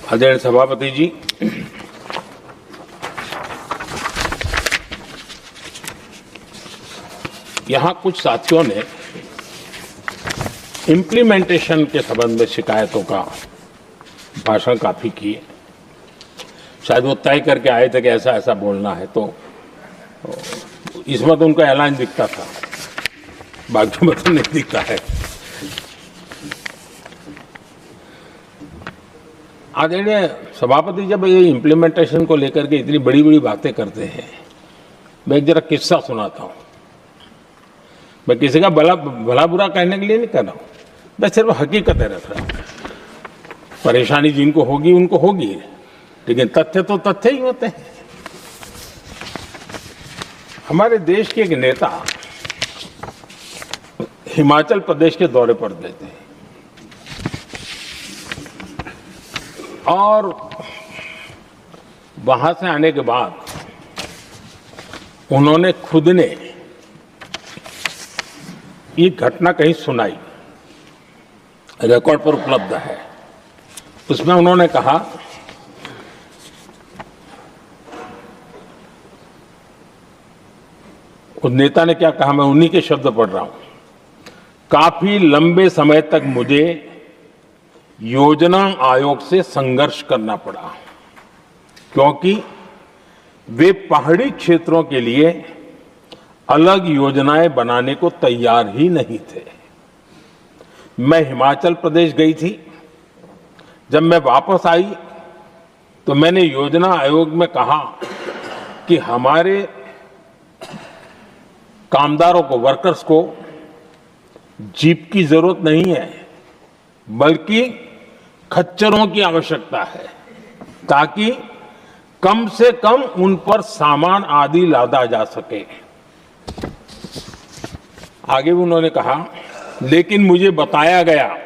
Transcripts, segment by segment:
आदरणीय सभापति जी, यहाँ कुछ साथियों ने इम्प्लीमेंटेशन के संबंध में शिकायतों का भाषण काफी किए। शायद वो तय करके आए थे कि ऐसा ऐसा बोलना है, तो इसमें तो उनका ऐलान दिखता था, बाकी में तो नहीं दिखता है। आदरणीय सभापति, जब ये इम्प्लीमेंटेशन को लेकर के इतनी बड़ी बड़ी बातें करते हैं, मैं एक जरा किस्सा सुनाता हूँ। मैं किसी का भला बुरा कहने के लिए नहीं कर रहा हूँ, मैं सिर्फ हकीकतें रख रहा हूँ। परेशानी जिनको होगी उनको होगी, लेकिन तथ्य तो तथ्य ही होते हैं। हमारे देश के एक नेता हिमाचल प्रदेश के दौरे पर गए थे और वहां से आने के बाद उन्होंने खुद ने ये घटना कहीं सुनाई, रिकॉर्ड पर उपलब्ध है। उसमें उन्होंने कहा, उस नेता ने क्या कहा, मैं उन्हीं के शब्द पढ़ रहा हूं। काफी लंबे समय तक मुझे योजना आयोग से संघर्ष करना पड़ा, क्योंकि वे पहाड़ी क्षेत्रों के लिए अलग योजनाएं बनाने को तैयार ही नहीं थे। मैं हिमाचल प्रदेश गई थी। जब मैं वापस आई तो मैंने योजना आयोग में कहा कि हमारे कामदारों को, वर्कर्स को जीप की जरूरत नहीं है, बल्कि खच्चरों की आवश्यकता है, ताकि कम से कम उन पर सामान आदि लादा जा सके। आगे भी उन्होंने कहा, लेकिन मुझे बताया गया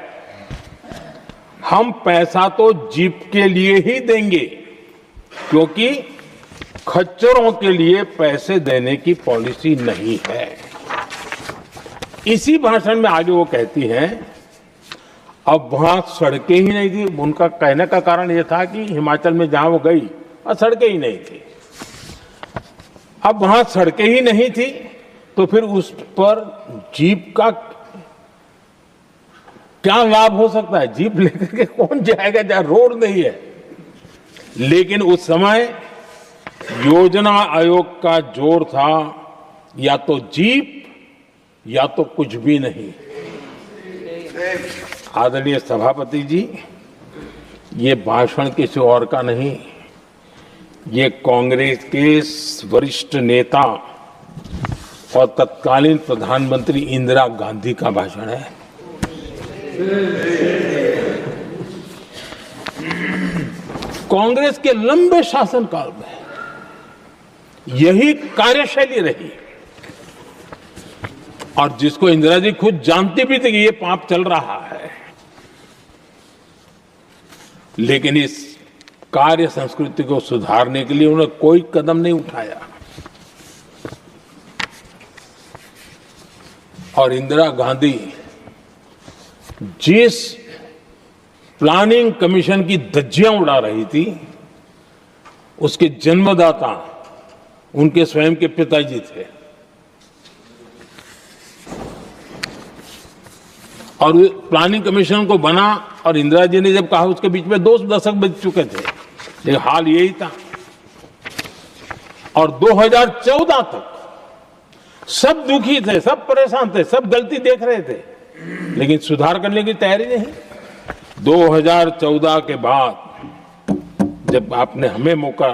हम पैसा तो जीप के लिए ही देंगे, क्योंकि खच्चरों के लिए पैसे देने की पॉलिसी नहीं है। इसी भाषण में आगे वो कहती हैं, अब वहां सड़कें ही नहीं थी। उनका कहने का कारण यह था कि हिमाचल में जहां वो गई और सड़कें ही नहीं थी। अब वहां सड़कें ही नहीं थी तो फिर उस पर जीप का क्या लाभ हो सकता है? जीप लेकर के कौन जाएगा जहां रोड नहीं है? लेकिन उस समय योजना आयोग का जोर था, या तो जीप या तो कुछ भी नहीं। आदरणीय सभापति जी, ये भाषण किसी और का नहीं, ये कांग्रेस के वरिष्ठ नेता और तत्कालीन प्रधानमंत्री इंदिरा गांधी का भाषण है। कांग्रेस के लंबे शासनकाल में यही कार्यशैली रही, और जिसको इंदिरा जी खुद जानती भी थी कि ये पाप चल रहा है, लेकिन इस कार्य संस्कृति को सुधारने के लिए उन्होंने कोई कदम नहीं उठाया। और इंदिरा गांधी जिस प्लानिंग कमीशन की धज्जियां उड़ा रही थी, उसके जन्मदाता उनके स्वयं के पिताजी थे। और प्लानिंग कमीशन को बना और इंदिरा जी ने जब कहा, उसके बीच में 2 दशक बज चुके थे, लेकिन हाल यही था। और 2014 तक सब दुखी थे, सब परेशान थे, सब गलती देख रहे थे, लेकिन सुधार करने की तैयारी नहीं। 2014 के बाद जब आपने हमें मौका,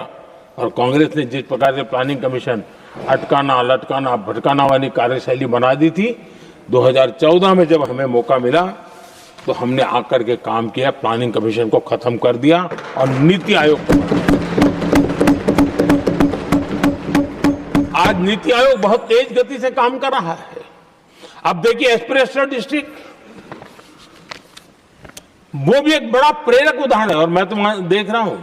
और कांग्रेस ने जिस प्रकार से प्लानिंग कमीशन अटकाना, लटकाना, भटकाना वाली कार्यशैली बना दी थी, 2014 में जब हमें मौका मिला तो हमने आकर के काम किया, प्लानिंग कमीशन को खत्म कर दिया और नीति आयोग को बनाया। आज नीति आयोग बहुत तेज गति से काम कर रहा है। अब देखिए, एस्पिरेशनल डिस्ट्रिक्ट, वो भी एक बड़ा प्रेरक उदाहरण है। और मैं तो देख रहा हूं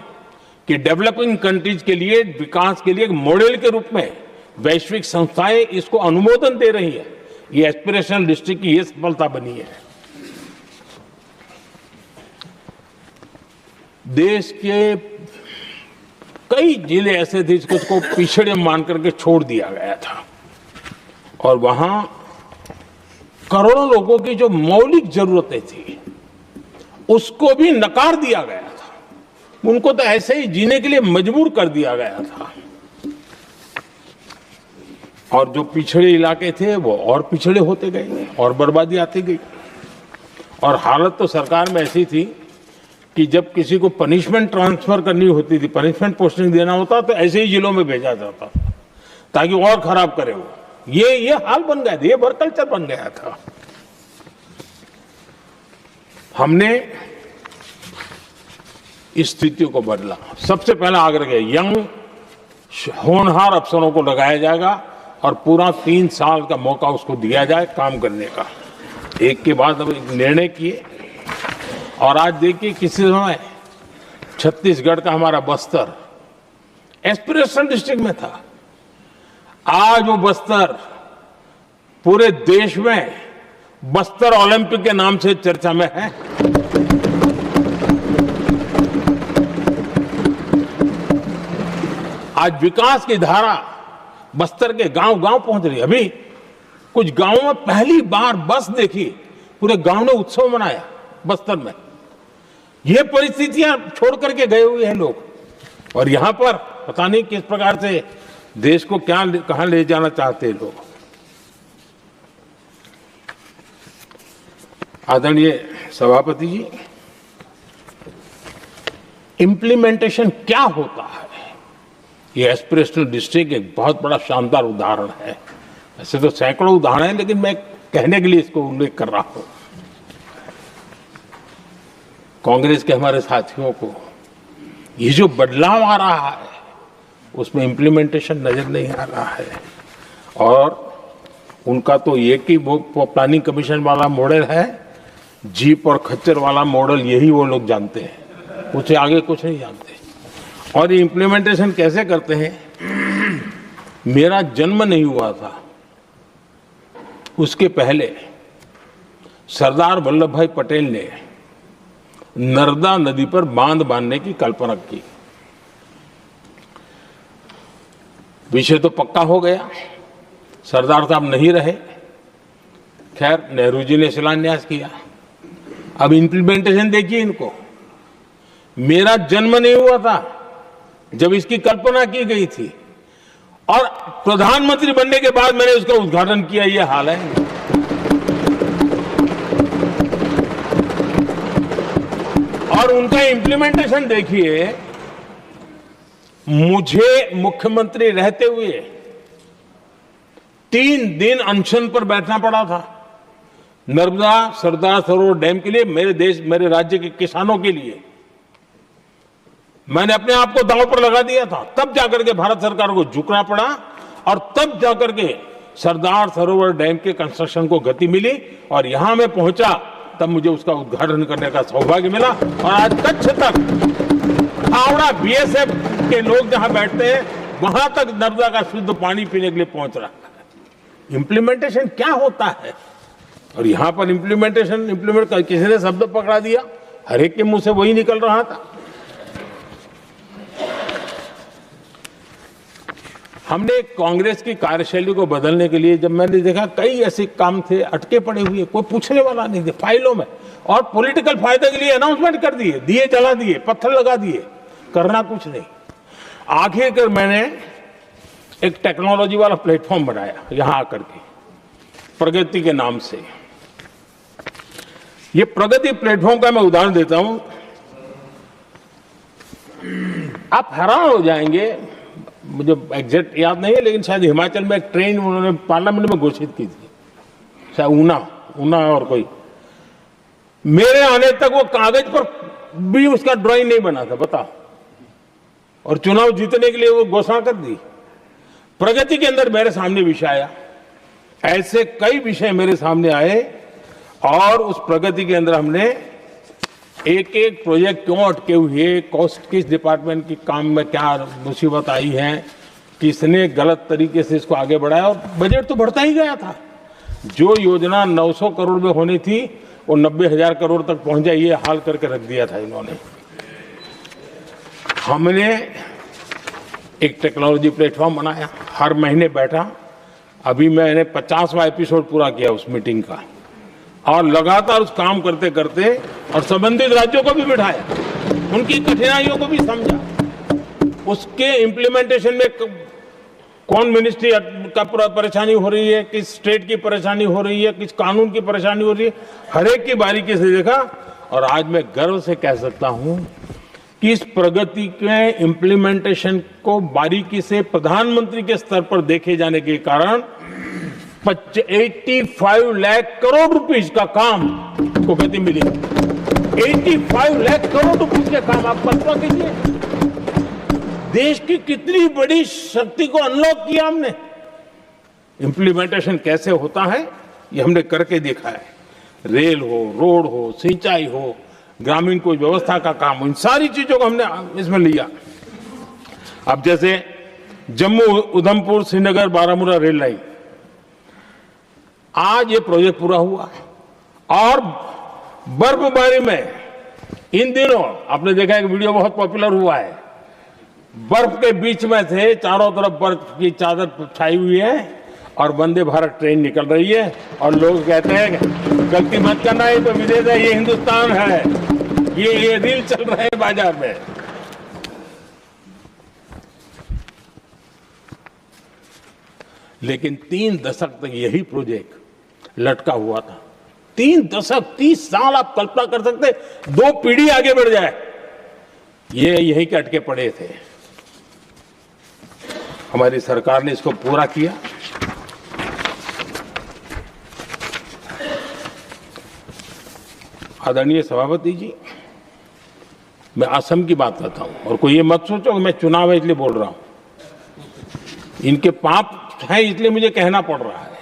कि डेवलपिंग कंट्रीज के लिए, विकास के लिए एक मॉडल के रूप में वैश्विक संस्थाएं इसको अनुमोदन दे रही है। ये एस्पिरेशनल डिस्ट्रिक्ट की ये सफलता बनी है। देश के कई जिले ऐसे थे जिसको पिछड़े मान करके छोड़ दिया गया था और वहां करोड़ों लोगों की जो मौलिक जरूरतें थी उसको भी नकार दिया गया था। उनको तो ऐसे ही जीने के लिए मजबूर कर दिया गया था और जो पिछड़े इलाके थे वो और पिछड़े होते गए और बर्बादी आती गई। और हालत तो सरकार में ऐसी थी कि जब किसी को पनिशमेंट ट्रांसफर करनी होती थी, पनिशमेंट पोस्टिंग देना होता तो ऐसे ही जिलों में भेजा जाता था ताकि और खराब करे वो। ये हाल बन गया था, ये वर्क कल्चर बन गया था। हमने इस स्थिति को बदला। सबसे पहला आग्रह किया, यंग होनहार अफसरों को लगाया जाएगा और पूरा 3 साल का मौका उसको दिया जाए काम करने का। एक के बाद अब निर्णय किए और आज देखिए किसी समय छत्तीसगढ़ का हमारा बस्तर एस्पिरेशनल डिस्ट्रिक्ट में था, आज वो बस्तर पूरे देश में बस्तर ओलंपिक के नाम से चर्चा में है। आज विकास की धारा बस्तर के गांव-गांव पहुंच रही है। अभी कुछ गांवों में पहली बार बस देखी, पूरे गांव ने उत्सव मनाया बस्तर में। ये परिस्थितियां छोड़ करके गए हुए हैं लोग और यहां पर पता नहीं किस प्रकार से देश को कहां ले जाना चाहते हैं लोग। आदरणीय सभापति जी, इंप्लीमेंटेशन क्या होता है, ये एस्पिरेशनल डिस्ट्रिक्ट एक बहुत बड़ा शानदार उदाहरण है। ऐसे तो सैकड़ों उदाहरण हैं लेकिन मैं कहने के लिए इसको उल्लेख कर रहा हूं। कांग्रेस के हमारे साथियों को ये जो बदलाव आ रहा है उसमें इंप्लीमेंटेशन नजर नहीं आ रहा है और उनका तो एक ही वो प्लानिंग कमीशन वाला मॉडल है, जीप और खच्चर वाला मॉडल, यही वो लोग जानते हैं, उससे आगे कुछ नहीं जानते। और ये इंप्लीमेंटेशन कैसे करते हैं, मेरा जन्म नहीं हुआ था उसके पहले सरदार वल्लभ भाई पटेल ने नर्मदा नदी पर बांध बांधने की कल्पना की। विषय तो पक्का हो गया, सरदार साहब नहीं रहे, खैर नेहरू जी ने शिलान्यास किया। अब इंप्लीमेंटेशन देखिए इनको। मेरा जन्म नहीं हुआ था जब इसकी कल्पना की गई थी और प्रधानमंत्री बनने के बाद मैंने उसका उद्घाटन किया, ये हाल है। और उनका इंप्लीमेंटेशन देखिए, मुझे मुख्यमंत्री रहते हुए 3 दिन अनशन पर बैठना पड़ा था नर्मदा सरदार सरोवर डैम के लिए, मेरे राज्य के किसानों के लिए। मैंने अपने आप को दांव पर लगा दिया था, तब जाकर के भारत सरकार को झुकना पड़ा और तब जाकर के सरदार सरोवर डैम के कंस्ट्रक्शन को गति मिली और यहां मैं पहुंचा तब मुझे उसका उद्घाटन करने का सौभाग्य मिला। और आज कच्छ तक हावड़ा बीएसएफ के लोग जहां बैठते हैं वहां तक नर्मदा का शुद्ध पानी पीने के लिए पहुंच रहा है। इंप्लीमेंटेशन क्या होता है और यहां पर इंप्लीमेंट किसी ने शब्द पकड़ा दिया, हर एक के मुंह से वही निकल रहा था। हमने कांग्रेस की कार्यशैली को बदलने के लिए जब मैंने देखा कई ऐसे काम थे अटके पड़े हुए, कोई पूछने वाला नहीं थे फाइलों में, और पॉलिटिकल फायदे के लिए अनाउंसमेंट कर दिए, दिए जला दिए, पत्थर लगा दिए, करना कुछ नहीं। आखिरकार मैंने एक टेक्नोलॉजी वाला प्लेटफॉर्म बनाया यहां आकर के, प्रगति के नाम से। ये प्रगति प्लेटफॉर्म का मैं उदाहरण देता हूं, आप हैरान हो जाएंगे, मुझे एग्जैक्ट याद नहीं है लेकिन शायद हिमाचल में एक ट्रेन उन्होंने पार्लियामेंट में घोषित की थी, शायद ऊना और कोई। मेरे आने तक वो कागज पर भी उसका ड्राइंग नहीं बना था, बताओ, और चुनाव जीतने के लिए वो घोषणा कर दी। प्रगति के अंदर मेरे सामने विषय आया, ऐसे कई विषय मेरे सामने आए और उस प्रगति के अंदर हमने एक एक प्रोजेक्ट क्यों अटके हुए, कॉस्ट किस डिपार्टमेंट की काम में क्या मुसीबत आई है, किसने गलत तरीके से इसको आगे बढ़ाया, और बजट तो बढ़ता ही गया था। जो योजना 900 करोड़ में होनी थी वो 90,000 करोड़ तक पहुंच जाए, ये हाल करके रख दिया था इन्होंने। हमने एक टेक्नोलॉजी प्लेटफॉर्म बनाया, हर महीने बैठा। अभी मैंने 50वां एपिसोड पूरा किया उस मीटिंग का, और लगातार उस काम करते करते और संबंधित राज्यों को भी बिठाया, उनकी कठिनाइयों को भी समझा, उसके इम्प्लीमेंटेशन में कौन मिनिस्ट्री का परेशानी हो रही है, किस स्टेट की परेशानी हो रही है, किस कानून की परेशानी हो रही है, हर एक की बारीकी से देखा। और आज मैं गर्व से कह सकता हूं कि इस प्रगति के इम्प्लीमेंटेशन को बारीकी से प्रधानमंत्री के स्तर पर देखे जाने के कारण 85 लाख करोड़ रुपीस का काम को गति मिली। 85 लाख करोड़ रुपीस के काम, आप कल्पना कीजिए देश की कितनी बड़ी शक्ति को अनलॉक किया हमने। इंप्लीमेंटेशन कैसे होता है ये हमने करके देखा है। रेल हो, रोड हो, सिंचाई हो, ग्रामीण कोई व्यवस्था का काम, इन सारी चीजों को हमने इसमें लिया। अब जैसे जम्मू उधमपुर श्रीनगर बारामूला रेल लाइन, आज ये प्रोजेक्ट पूरा हुआ। और बर्फबारी में इन दिनों आपने देखा एक वीडियो बहुत पॉपुलर हुआ है, बर्फ के बीच में थे, चारों तरफ बर्फ की चादर छाई हुई है और वंदे भारत ट्रेन निकल रही है, और लोग कहते हैं गलती मत करना, ये तो विदेश है, ये हिंदुस्तान है, ये रील चल रहे हैं बाजार में। लेकिन 3 दशक तक यही प्रोजेक्ट लटका हुआ था। 3 दशक, 30 साल, आप कल्पना कर सकते, 2 पीढ़ी आगे बढ़ जाए, ये यहीं के अटके पड़े थे। हमारी सरकार ने इसको पूरा किया। आदरणीय सभापति जी, मैं असम की बात करता हूं, और कोई ये मत सोचो कि मैं चुनाव है इसलिए बोल रहा हूं। इनके पाप है इसलिए मुझे कहना पड़ रहा है।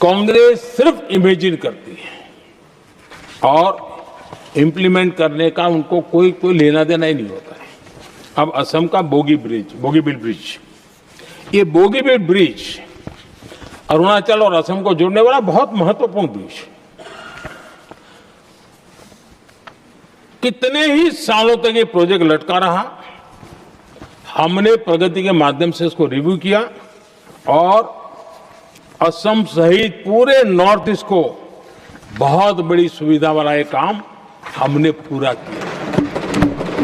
कांग्रेस सिर्फ इमेजिन करती है और इंप्लीमेंट करने का उनको कोई लेना देना ही नहीं होता है। अब असम का बोगीबिल ब्रिज, ये बोगीबिल ब्रिज अरुणाचल और असम को जोड़ने वाला बहुत महत्वपूर्ण ब्रिज, कितने ही सालों तक ये प्रोजेक्ट लटका रहा। हमने प्रगति के माध्यम से इसको रिव्यू किया और असम सहित पूरे नॉर्थ ईस्ट को बहुत बड़ी सुविधा वाला ये काम हमने पूरा किया।